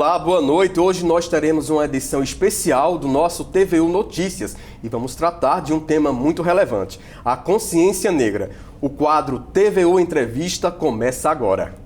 Olá, boa noite. Hoje nós teremos uma edição especial do nosso TVU Notícias e vamos tratar de um tema muito relevante, a consciência negra. O quadro TVU Entrevista começa agora.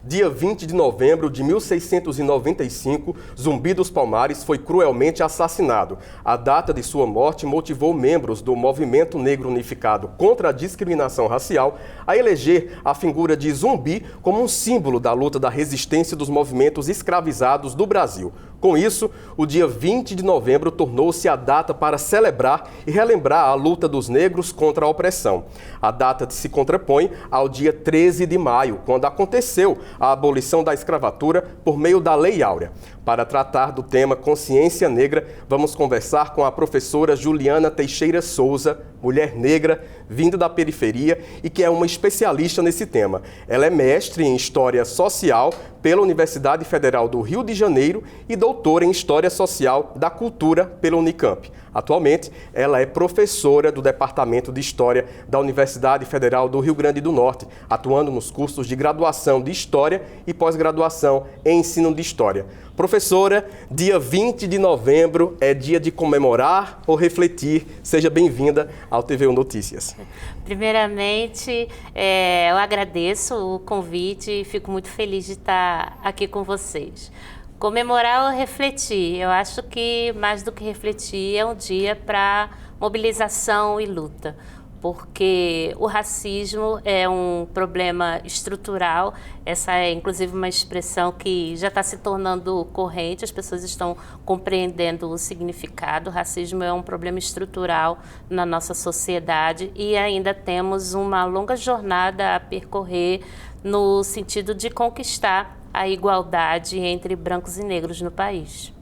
Dia 20 de novembro de 1695, Zumbi dos Palmares foi cruelmente assassinado. A data de sua morte motivou membros do Movimento Negro Unificado contra a discriminação racial a eleger a figura de Zumbi como um símbolo da luta da resistência dos movimentos escravizados do Brasil. Com isso, o dia 20 de novembro tornou-se a data para celebrar e relembrar a luta dos negros contra a opressão. A data se contrapõe ao dia 13 de maio, quando aconteceu a abolição da escravatura por meio da Lei Áurea. Para tratar do tema consciência negra, vamos conversar com a professora Juliana Teixeira Souza, mulher negra, vinda da periferia e que é uma especialista nesse tema. Ela é mestre em História Social pela Universidade Federal do Rio de Janeiro e doutora em História Social da Cultura pela Unicamp. Atualmente, ela é professora do Departamento de História da Universidade Federal do Rio Grande do Norte, atuando nos cursos de graduação de História e pós-graduação em Ensino de História. Professora, dia 20 de novembro é dia de comemorar ou refletir. Seja bem-vinda ao TVU Notícias. Primeiramente, eu agradeço o convite e fico muito feliz de estar aqui com vocês. Comemorar ou refletir, eu acho que mais do que refletir é um dia para mobilização e luta, porque o racismo é um problema estrutural. Essa é inclusive uma expressão que já está se tornando corrente, as pessoas estão compreendendo o significado. O racismo é um problema estrutural na nossa sociedade e ainda temos uma longa jornada a percorrer no sentido de conquistar a igualdade entre brancos e negros no país.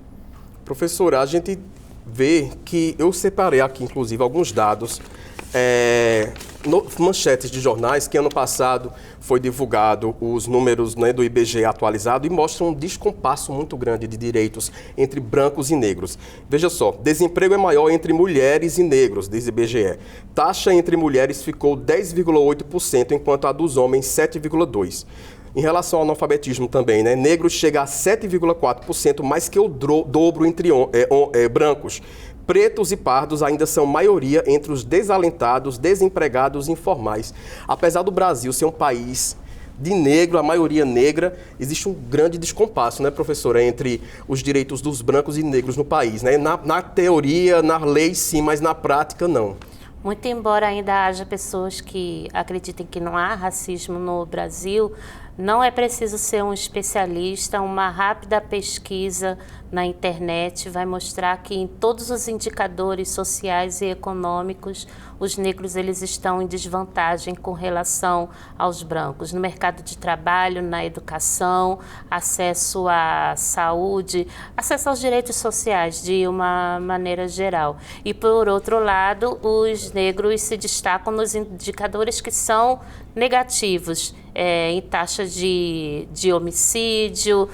Professora, a gente vê que eu separei aqui, inclusive, alguns dados, manchetes de jornais, que ano passado foi divulgado os números, né, do IBGE atualizado e mostram um descompasso muito grande de direitos entre brancos e negros. Veja só, desemprego é maior entre mulheres e negros, diz o IBGE. Taxa entre mulheres ficou 10,8%, enquanto a dos homens 7,2%. Em relação ao analfabetismo também, né? Negros chega a 7,4%, mais que o dobro entre brancos. Pretos e pardos ainda são maioria entre os desalentados, desempregados e informais. Apesar do Brasil ser um país de negro, a maioria negra, existe um grande descompasso, né, professora, entre os direitos dos brancos e negros no país, né? Na teoria, na lei, sim, mas na prática, não. Muito embora ainda haja pessoas que acreditem que não há racismo no Brasil, não é preciso ser um especialista. Uma rápida pesquisa na internet vai mostrar que em todos os indicadores sociais e econômicos, os negros eles estão em desvantagem com relação aos brancos. No mercado de trabalho, na educação, acesso à saúde, acesso aos direitos sociais de uma maneira geral. E por outro lado, os negros se destacam nos indicadores que são negativos, em taxa de homicídio,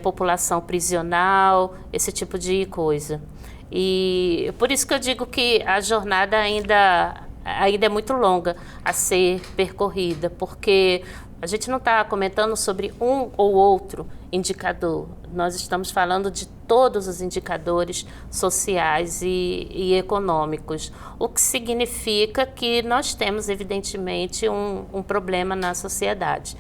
população prisional, esse tipo de coisa. E por isso que eu digo que a jornada ainda é muito longa a ser percorrida, porque a gente não está comentando sobre um ou outro indicador. Nós estamos falando de todos os indicadores sociais e econômicos, o que significa que nós temos, evidentemente, um problema na sociedade.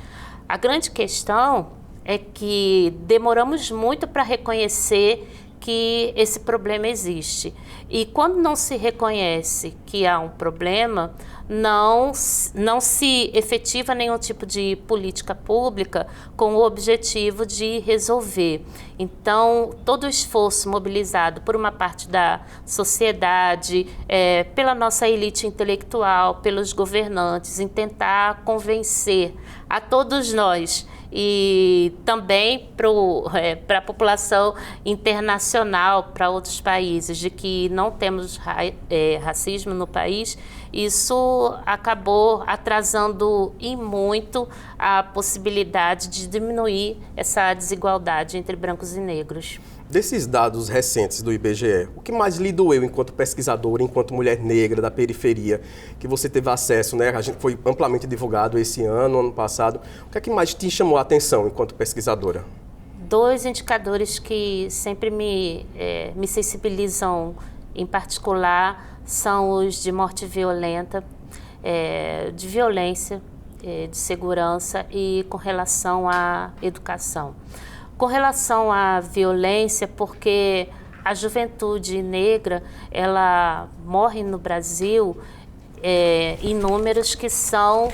A grande questão é que demoramos muito para reconhecer que esse problema existe. E quando não se reconhece que há um problema, não se efetiva nenhum tipo de política pública com o objetivo de resolver. Então, todo o esforço mobilizado por uma parte da sociedade, pela nossa elite intelectual, pelos governantes, em tentar convencer a todos nós e também para a população internacional, para outros países, de que não temos racismo no país, isso acabou atrasando e muito a possibilidade de diminuir essa desigualdade entre brancos e negros. Desses dados recentes do IBGE, o que mais lhe doeu enquanto pesquisadora, enquanto mulher negra da periferia, que você teve acesso, né? A gente foi amplamente divulgado esse ano passado. O que é que mais te chamou a atenção enquanto pesquisadora? Dois indicadores que sempre me sensibilizam em particular são os de morte violenta, de violência, de segurança e com relação à educação. Com relação à violência, porque a juventude negra, ela morre no Brasil em números que são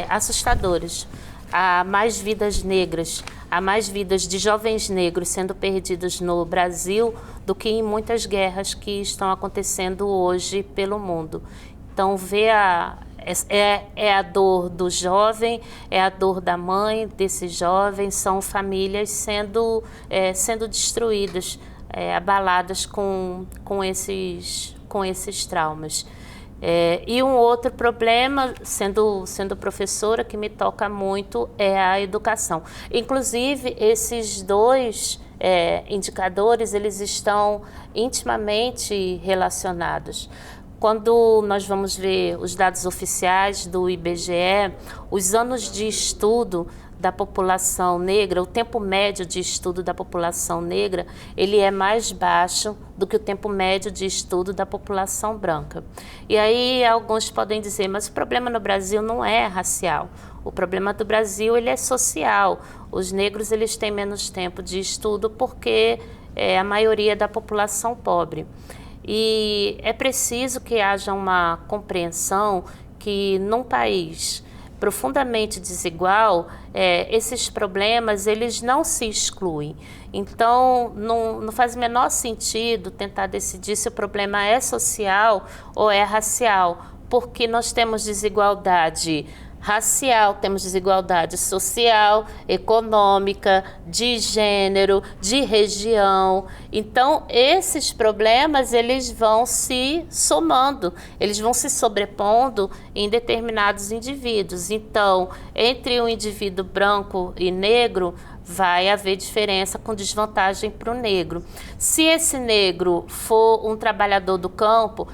assustadores. Há mais vidas negras, há mais vidas de jovens negros sendo perdidos no Brasil do que em muitas guerras que estão acontecendo hoje pelo mundo. Então, é a dor do jovem, é a dor da mãe desse jovem, são famílias sendo destruídas, abaladas com esses traumas. E um outro problema, sendo professora, que me toca muito é a educação. Inclusive, esses dois indicadores, eles estão intimamente relacionados. Quando nós vamos ver os dados oficiais do IBGE, os anos de estudo da população negra, o tempo médio de estudo da população negra, ele é mais baixo do que o tempo médio de estudo da população branca. E aí alguns podem dizer, mas o problema no Brasil não é racial. O problema do Brasil, ele é social. Os negros, eles têm menos tempo de estudo porque é a maioria da população pobre. E é preciso que haja uma compreensão que num país profundamente desigual, esses problemas eles não se excluem. Então, não faz o menor sentido tentar decidir se o problema é social ou é racial, porque nós temos desigualdade racial, temos desigualdade social, econômica, de gênero, de região. Então, esses problemas, eles vão se somando, eles vão se sobrepondo em determinados indivíduos. Então, entre um indivíduo branco e negro, vai haver diferença com desvantagem para o negro. Se esse negro for um trabalhador do campo,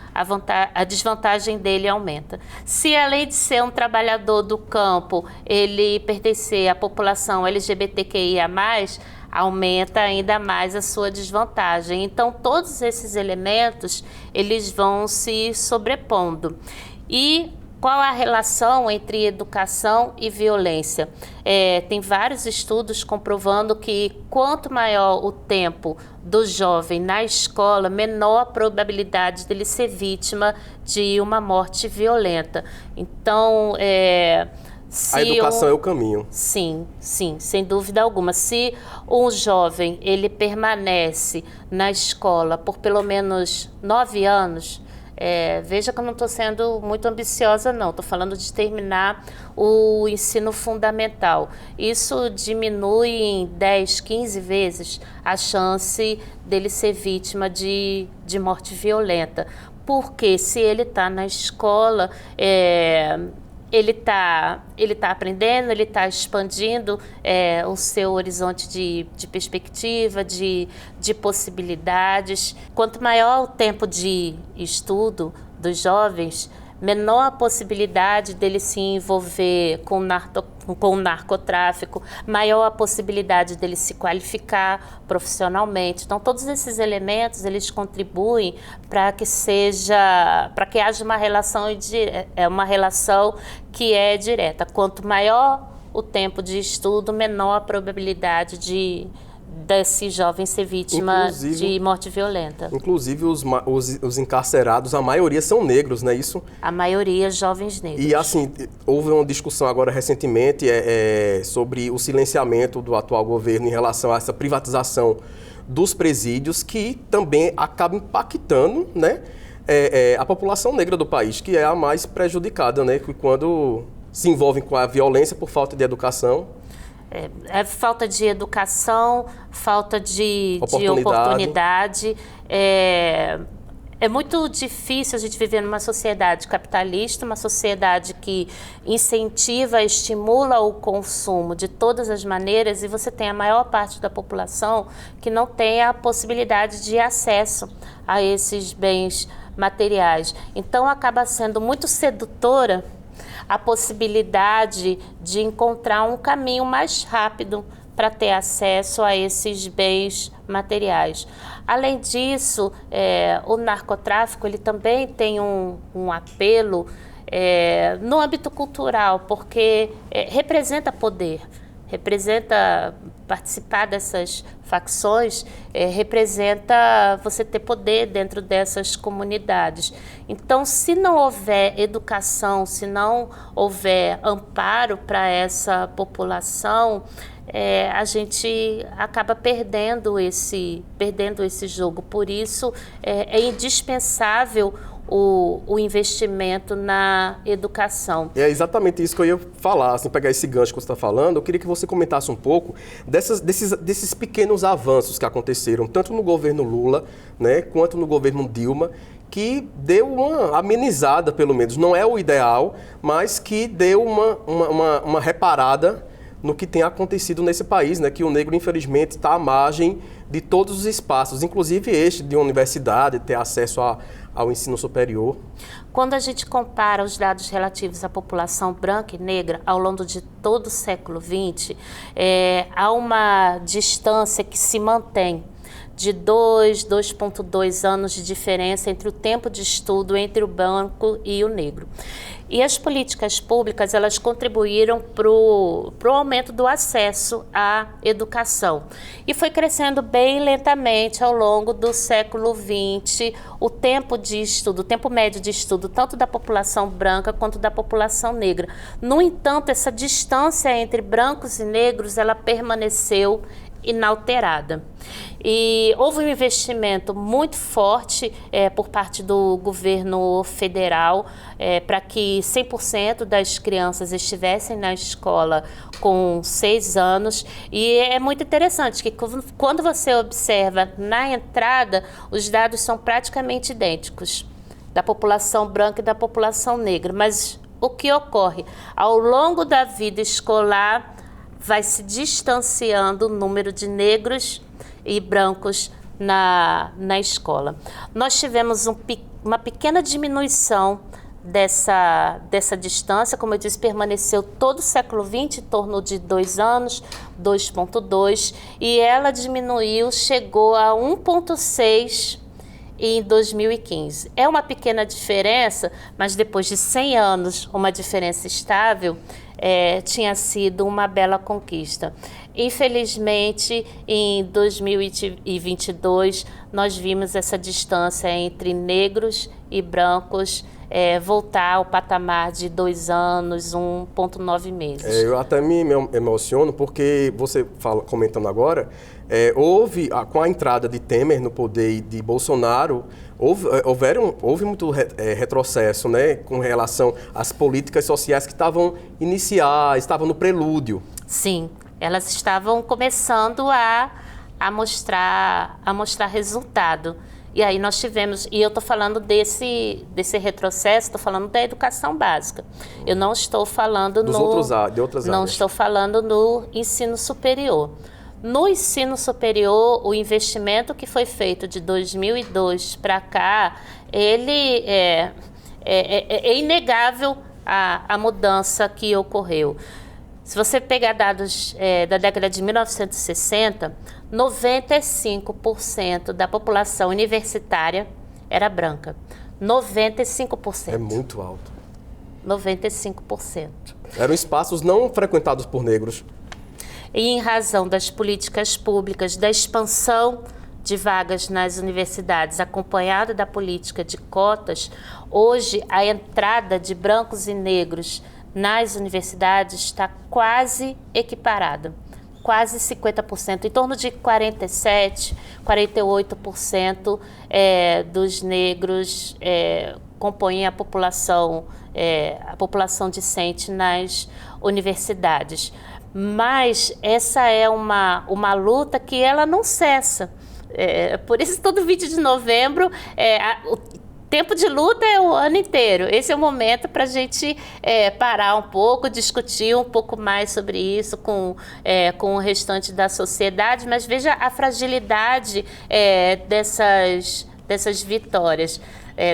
a desvantagem dele aumenta. Se, além de ser um trabalhador do campo, ele pertencer à população LGBTQIA+, aumenta ainda mais a sua desvantagem. Então, todos esses elementos, eles vão se sobrepondo. E qual a relação entre educação e violência? Tem vários estudos comprovando que quanto maior o tempo do jovem na escola, menor a probabilidade dele ser vítima de uma morte violenta. Então, a educação é o caminho. Sim, sem dúvida alguma. Se um jovem ele permanece na escola por pelo menos 9 anos, veja que eu não estou sendo muito ambiciosa, não. Estou falando de terminar o ensino fundamental. Isso diminui em 10, 15 vezes a chance dele ser vítima de morte violenta. Porque se ele está na escola, ele tá aprendendo, ele está expandindo o seu horizonte de perspectiva, de possibilidades. Quanto maior o tempo de estudo dos jovens, menor a possibilidade dele se envolver com o narcotráfico, maior a possibilidade dele se qualificar profissionalmente. Então, todos esses elementos, eles contribuem para que haja uma relação que é direta. Quanto maior o tempo de estudo, menor a probabilidade desse jovem ser vítima de morte violenta. Inclusive, os encarcerados, a maioria são negros, não é isso? A maioria jovens negros. E assim, houve uma discussão agora recentemente sobre o silenciamento do atual governo em relação a essa privatização dos presídios, que também acaba impactando, né, a população negra do país, que é a mais prejudicada, né, quando se envolvem com a violência por falta de educação. Falta de educação, falta de oportunidade. É muito difícil a gente viver numa sociedade capitalista, uma sociedade que incentiva, estimula o consumo de todas as maneiras, e você tem a maior parte da população que não tem a possibilidade de acesso a esses bens materiais. Então acaba sendo muito sedutora a possibilidade de encontrar um caminho mais rápido para ter acesso a esses bens materiais. Além disso, o narcotráfico ele também tem um apelo no âmbito cultural, porque representa poder, representa participar dessas facções, representa você ter poder dentro dessas comunidades. Então, se não houver educação, se não houver amparo para essa população, a gente acaba perdendo esse jogo. Por isso, é indispensável o investimento na educação. É exatamente isso que eu ia falar, assim, pegar esse gancho que você está falando. Eu queria que você comentasse um pouco desses pequenos avanços que aconteceram, tanto no governo Lula, né, quanto no governo Dilma, que deu uma amenizada, pelo menos. Não é o ideal, mas que deu uma reparada no que tem acontecido nesse país, né? Que o negro, infelizmente, está à margem de todos os espaços, inclusive este de universidade, ter acesso ao ensino superior. Quando a gente compara os dados relativos à população branca e negra ao longo de todo o século XX, há uma distância que se mantém de 2,2 anos de diferença entre o tempo de estudo entre o branco e o negro. E as políticas públicas, elas contribuíram para o aumento do acesso à educação. E foi crescendo bem lentamente ao longo do século XX o tempo de estudo, o tempo médio de estudo, tanto da população branca quanto da população negra. No entanto, essa distância entre brancos e negros, ela permaneceu inalterada. E houve um investimento muito forte por parte do governo federal para que 100% das crianças estivessem na escola com 6 anos. E é muito interessante que quando você observa na entrada, os dados são praticamente idênticos da população branca e da população negra. Mas o que ocorre? Ao longo da vida escolar, vai se distanciando o número de negros e brancos na escola. Nós tivemos uma pequena diminuição dessa distância, como eu disse, permaneceu todo o século XX, em torno de 2 anos, 2,2, e ela diminuiu, chegou a 1,6 em 2015. É uma pequena diferença, mas depois de 100 anos, uma diferença estável, tinha sido uma bela conquista. Infelizmente, em 2022, nós vimos essa distância entre negros e brancos voltar ao patamar de 2 anos, 1,9 meses. Eu até me emociono porque você comentando agora, com a entrada de Temer no poder e de Bolsonaro, houve muito retrocesso, né, com relação às políticas sociais que estavam no prelúdio. Sim, elas estavam começando a mostrar resultado. E aí nós tivemos, e eu estou falando desse retrocesso, estou falando da educação básica. Eu não estou falando de outras áreas. Estou falando no ensino superior. No ensino superior, o investimento que foi feito de 2002 para cá, ele é inegável a mudança que ocorreu. Se você pegar dados da década de 1960, 95% da população universitária era branca. 95%. É muito alto. 95%. Eram espaços não frequentados por negros. E em razão das políticas públicas, da expansão de vagas nas universidades, acompanhada da política de cotas, hoje a entrada de brancos e negros nas universidades está quase equiparada, quase 50%, em torno de 47%, 48% dos negros compõem a população discente nas universidades. Mas essa é uma luta que ela não cessa, Por isso, todo 20 de novembro, o tempo de luta é o ano inteiro. Esse é o momento para a gente parar um pouco, discutir um pouco mais sobre isso com o restante da sociedade, mas veja a fragilidade dessas vitórias.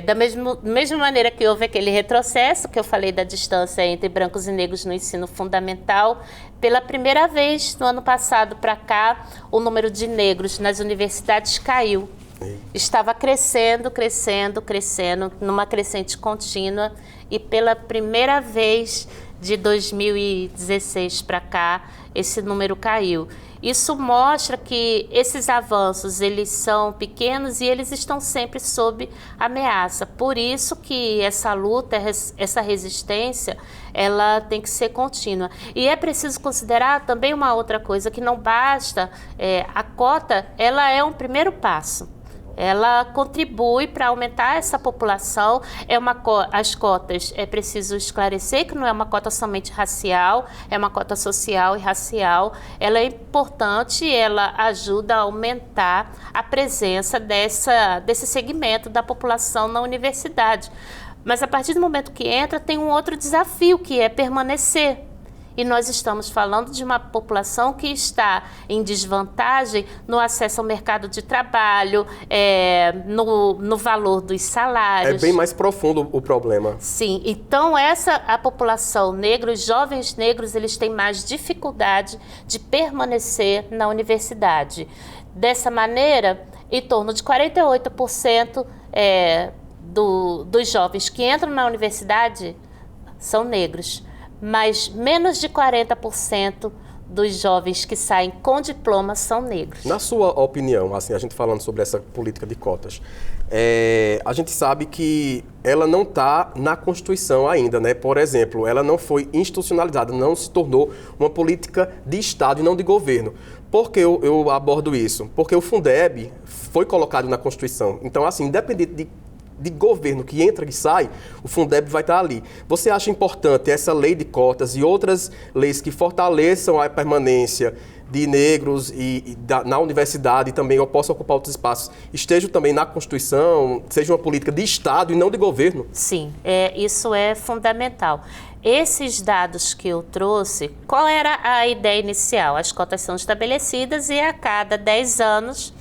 Da mesma maneira que houve aquele retrocesso, que eu falei da distância entre brancos e negros no ensino fundamental, pela primeira vez, no ano passado para cá, o número de negros nas universidades caiu. Estava crescendo, numa crescente contínua, e pela primeira vez de 2016 para cá, esse número caiu. Isso mostra que esses avanços, eles são pequenos e eles estão sempre sob ameaça. Por isso que essa luta, essa resistência, ela tem que ser contínua. E é preciso considerar também uma outra coisa, que não basta, a cota, ela é um primeiro passo. Ela contribui para aumentar essa população. As cotas, é preciso esclarecer que não é uma cota somente racial, é uma cota social e racial. Ela é importante, ela ajuda a aumentar a presença desse segmento da população na universidade. Mas a partir do momento que entra, tem um outro desafio, que é permanecer. E nós estamos falando de uma população que está em desvantagem no acesso ao mercado de trabalho, no valor dos salários. É bem mais profundo o problema. Sim, então a população negra, os jovens negros, eles têm mais dificuldade de permanecer na universidade. Dessa maneira, em torno de 48% dos jovens que entram na universidade são negros. Mas menos de 40% dos jovens que saem com diploma são negros. Na sua opinião, assim, a gente falando sobre essa política de cotas, a gente sabe que ela não está na Constituição ainda, né? Por exemplo, ela não foi institucionalizada, não se tornou uma política de Estado e não de governo. Por que eu abordo isso? Porque o Fundeb foi colocado na Constituição. Então, assim, independente de governo que entra e sai, o Fundeb vai estar ali. Você acha importante essa lei de cotas e outras leis que fortaleçam a permanência de negros na universidade e também possam ocupar outros espaços, estejam também na Constituição, seja uma política de Estado e não de governo? Sim, isso é fundamental. Esses dados que eu trouxe, qual era a ideia inicial? As cotas são estabelecidas e a cada 10 anos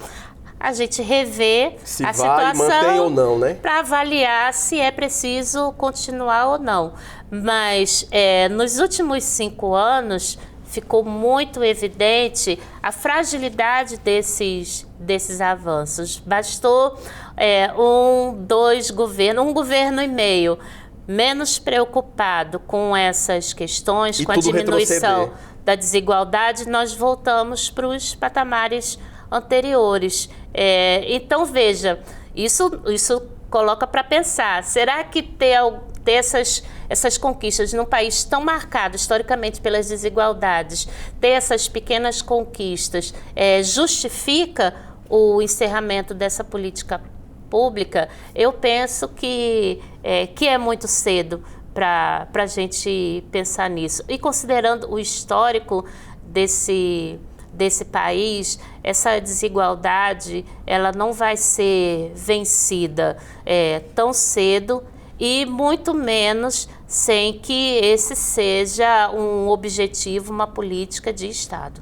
a gente revê a situação ou né? Para avaliar se é preciso continuar ou não. Mas nos últimos 5 anos ficou muito evidente a fragilidade desses avanços. Bastou um governo e meio menos preocupado com essas questões, com a diminuição da desigualdade, nós voltamos para os patamares anteriores. Então, veja, isso coloca para pensar, será que ter essas conquistas num país tão marcado historicamente pelas desigualdades, ter essas pequenas conquistas, justifica o encerramento dessa política pública? Eu penso que é muito cedo para a gente pensar nisso. E considerando o histórico desse país, essa desigualdade ela não vai ser vencida tão cedo, e muito menos sem que esse seja um objetivo, uma política de Estado.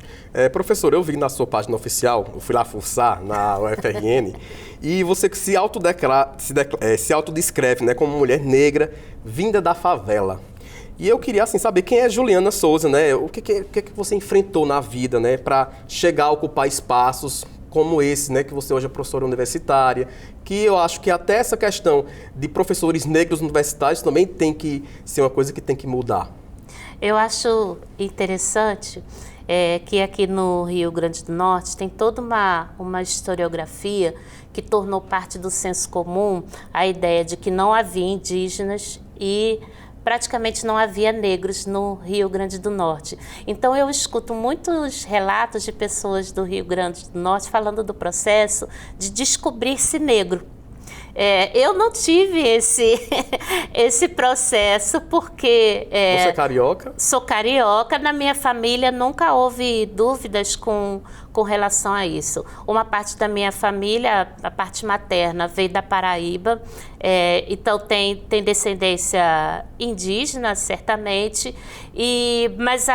Professor, eu vi na sua página oficial, eu fui lá fuçar na UFRN, e você se autodescreve, né, como mulher negra vinda da favela. E eu queria assim, saber quem é Juliana Souza, né? O que você enfrentou na vida, né, para chegar a ocupar espaços como esse, né, que você hoje é professora universitária, que eu acho que até essa questão de professores negros universitários também tem que ser uma coisa que tem que mudar. Eu acho interessante que aqui no Rio Grande do Norte tem toda uma historiografia que tornou parte do senso comum a ideia de que não havia indígenas e praticamente não havia negros no Rio Grande do Norte. Então eu escuto muitos relatos de pessoas do Rio Grande do Norte falando do processo de descobrir-se negro. Eu não tive esse processo porque... Você é carioca? Sou carioca, na minha família nunca houve dúvidas com relação a isso. Uma parte da minha família, a parte materna, veio da Paraíba, então tem descendência indígena, certamente, mas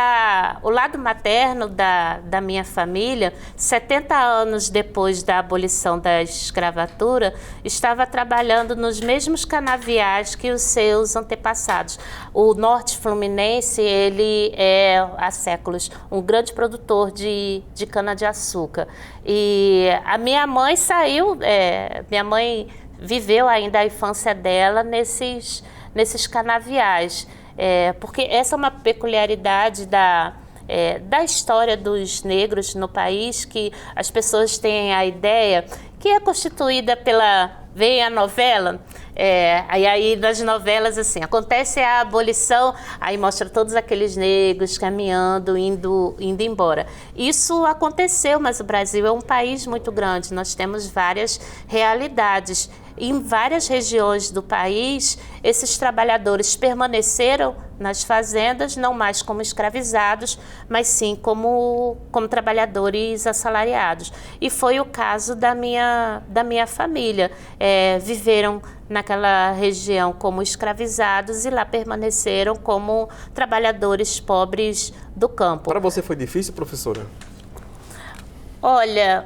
o lado materno da minha família, 70 anos depois da abolição da escravatura, estava trabalhando nos mesmos canaviais que os seus antepassados. O norte fluminense, ele é há séculos um grande produtor de cana-de-açúcar. E a minha mãe minha mãe viveu ainda a infância dela nesses canaviais, porque essa é uma peculiaridade da história dos negros no país, que as pessoas têm a ideia que é constituída vem a novela, aí nas novelas, assim, acontece a abolição, aí mostra todos aqueles negros caminhando, indo embora. Isso aconteceu, mas o Brasil é um país muito grande, nós temos várias realidades. Em várias regiões do país, esses trabalhadores permaneceram nas fazendas, não mais como escravizados, mas sim como trabalhadores assalariados. E foi o caso da minha família. Viveram naquela região como escravizados e lá permaneceram como trabalhadores pobres do campo. Para você foi difícil, professora? Olha,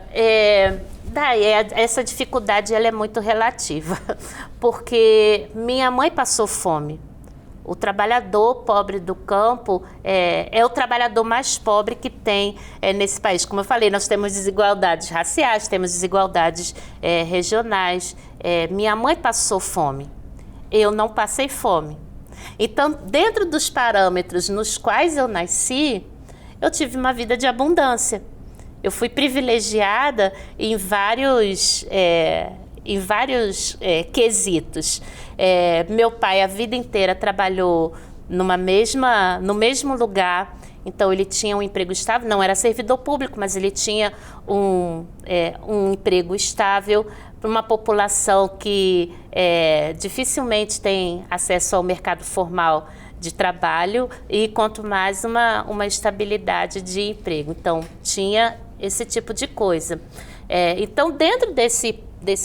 essa dificuldade ela é muito relativa, porque minha mãe passou fome. O trabalhador pobre do campo é o trabalhador mais pobre que tem nesse país. Como eu falei, nós temos desigualdades raciais, temos desigualdades regionais. Minha mãe passou fome, eu não passei fome. Então, dentro dos parâmetros nos quais eu nasci, eu tive uma vida de abundância. Eu fui privilegiada em vários quesitos. Meu pai a vida inteira trabalhou no mesmo lugar, então ele tinha um emprego estável, não era servidor público, mas ele tinha um emprego estável para uma população que dificilmente tem acesso ao mercado formal de trabalho e quanto mais uma estabilidade de emprego. Então, tinha esse tipo de coisa. Então, dentro desse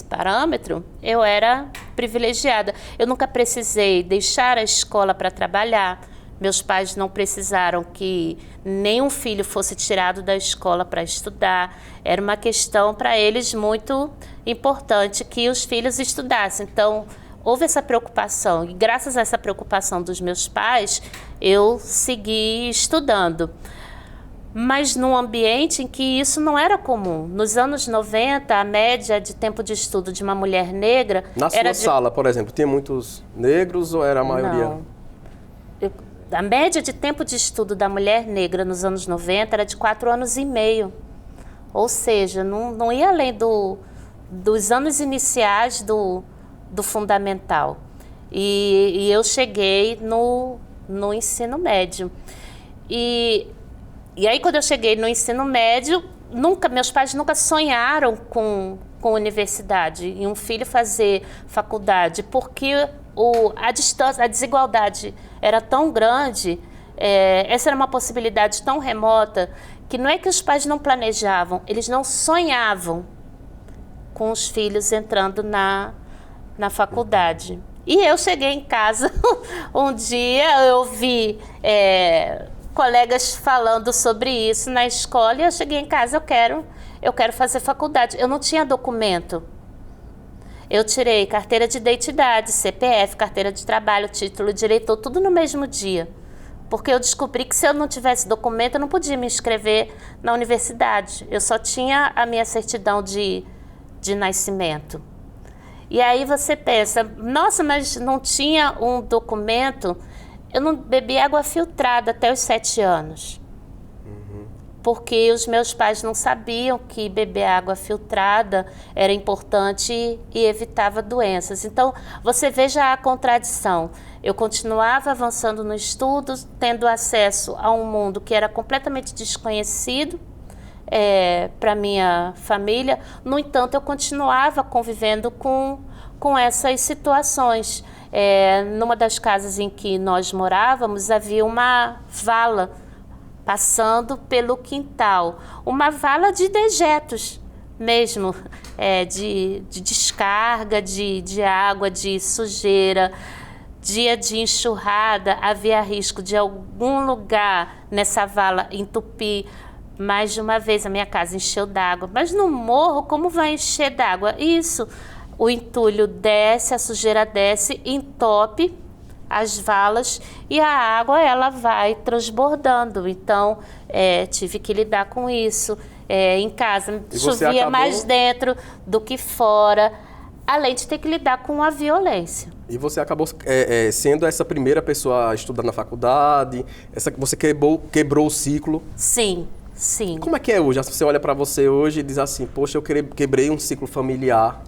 parâmetro, eu era privilegiada. Eu nunca precisei deixar a escola para trabalhar. Meus pais não precisaram que nenhum filho fosse tirado da escola para estudar. Era uma questão para eles muito importante que os filhos estudassem. Então, houve essa preocupação e graças a essa preocupação dos meus pais, eu segui estudando. Mas num ambiente em que isso não era comum. Nos anos 90, a média de tempo de estudo de uma mulher negra... Na sua sala, por exemplo, tinha muitos negros ou era a maioria? Não. A média de tempo de estudo da mulher negra nos anos 90 era de 4 anos e meio. Ou seja, não ia além dos anos iniciais do fundamental. E eu cheguei no ensino médio. E aí, quando eu cheguei no ensino médio, meus pais nunca sonharam com universidade, e um filho fazer faculdade, porque a desigualdade era tão grande, essa era uma possibilidade tão remota, que não é que os pais não planejavam, eles não sonhavam com os filhos entrando na faculdade. E eu cheguei em casa, um dia eu vi colegas falando sobre isso na escola, e eu cheguei em casa, eu quero fazer faculdade. Eu não tinha documento. Eu tirei carteira de identidade, CPF, carteira de trabalho, título de eleitor, tudo no mesmo dia. Porque eu descobri que se eu não tivesse documento, eu não podia me inscrever na universidade. Eu só tinha a minha certidão de nascimento. E aí você pensa, nossa, mas não tinha um documento? Eu não bebi água filtrada até os 7 anos. Porque os meus pais não sabiam que beber água filtrada era importante e evitava doenças. Então, você veja a contradição. Eu continuava avançando no estudo, tendo acesso a um mundo que era completamente desconhecido, para minha família. No entanto, eu continuava convivendo com essas situações. Numa das casas em que nós morávamos, havia uma vala passando pelo quintal, uma vala de dejetos mesmo, de descarga de água, de sujeira. Dia de enxurrada, havia risco de algum lugar nessa vala entupir. Mais de uma vez a minha casa encheu d'água. Mas no morro, como vai encher d'água? Isso, o entulho desce, a sujeira desce, entope as valas e a água ela vai transbordando. Então, tive que lidar com isso. Em casa, chovia mais dentro do que fora, além de ter que lidar com a violência. E você acabou sendo essa primeira pessoa a estudar na faculdade, você quebrou o ciclo. Sim, sim. Como é que é hoje? Você olha para você hoje e diz assim, poxa, eu quebrei um ciclo familiar.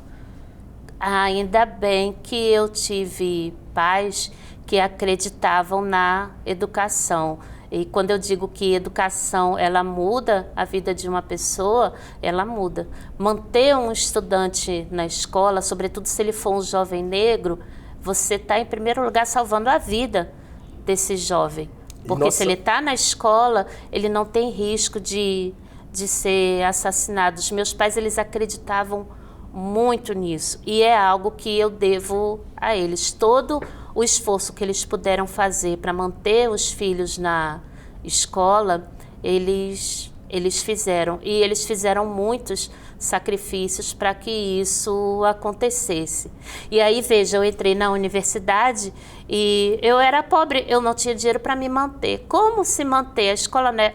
Ainda bem que eu tive pais que acreditavam na educação. E quando eu digo que educação, ela muda a vida de uma pessoa, ela muda. Manter um estudante na escola, sobretudo se ele for um jovem negro, você está, em primeiro lugar, salvando a vida desse jovem. Porque se ele está na escola, ele não tem risco de ser assassinado. Os meus pais, eles acreditavam muito nisso. E é algo que eu devo a eles. Todo o esforço que eles puderam fazer para manter os filhos na escola, eles fizeram. E eles fizeram muitos sacrifícios para que isso acontecesse. E aí, veja, eu entrei na universidade e eu era pobre, eu não tinha dinheiro para me manter. Como se manter?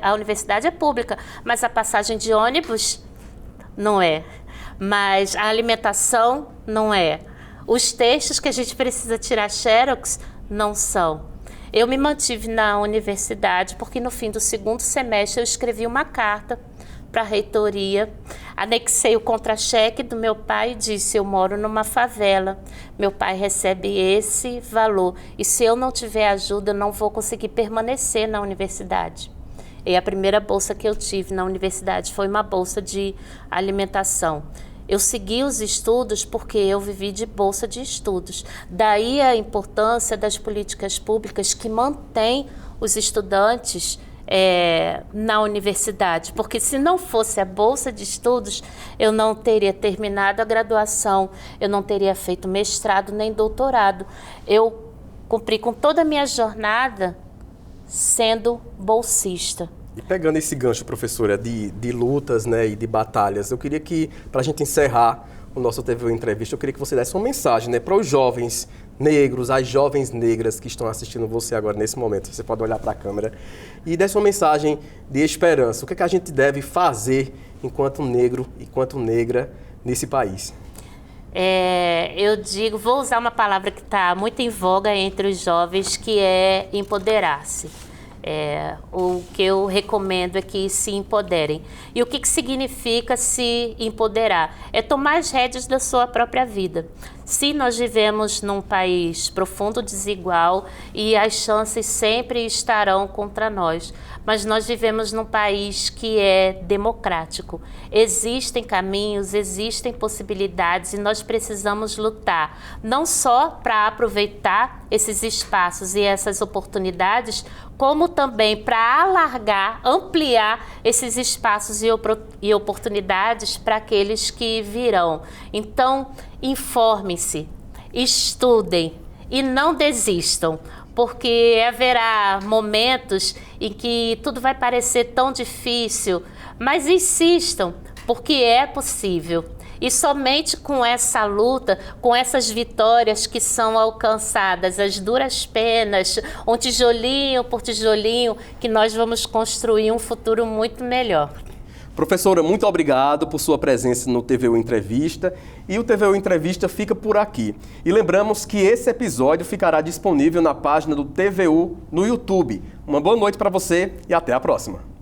A universidade é pública, mas a passagem de ônibus não é. Mas a alimentação não é. Os textos que a gente precisa tirar xerox não são. Eu me mantive na universidade porque no fim do segundo semestre eu escrevi uma carta para a reitoria, anexei o contra-cheque do meu pai e disse: eu moro numa favela, meu pai recebe esse valor e se eu não tiver ajuda eu não vou conseguir permanecer na universidade. E a primeira bolsa que eu tive na universidade foi uma bolsa de alimentação. Eu segui os estudos porque eu vivi de bolsa de estudos. Daí a importância das políticas públicas que mantêm os estudantes na universidade. Porque se não fosse a bolsa de estudos, eu não teria terminado a graduação, eu não teria feito mestrado nem doutorado. Eu cumpri com toda a minha jornada sendo bolsista. E pegando esse gancho, professora, de lutas, né, e de batalhas, eu queria que, para a gente encerrar o nosso TV Entrevista, eu queria que você desse uma mensagem, né, para os jovens negros, as jovens negras que estão assistindo você agora nesse momento. Você pode olhar para a câmera e desse uma mensagem de esperança. O que é que a gente deve fazer enquanto negro, enquanto negra nesse país? Eu digo, vou usar uma palavra que está muito em voga entre os jovens, que é empoderar-se. O que eu recomendo é que se empoderem. E o que significa se empoderar? É tomar as rédeas da sua própria vida. Se nós vivemos num país profundo desigual e as chances sempre estarão contra nós, mas nós vivemos num país que é democrático. Existem caminhos, existem possibilidades e nós precisamos lutar, não só para aproveitar esses espaços e essas oportunidades, como também para alargar, ampliar esses espaços e oportunidades para aqueles que virão. Então, informem-se, estudem e não desistam, porque haverá momentos em que tudo vai parecer tão difícil, mas insistam, porque é possível. E somente com essa luta, com essas vitórias que são alcançadas, as duras penas, um tijolinho por tijolinho, que nós vamos construir um futuro muito melhor. Professora, muito obrigado por sua presença no TVU Entrevista. E o TVU Entrevista fica por aqui. E lembramos que esse episódio ficará disponível na página do TVU no YouTube. Uma boa noite para você e até a próxima.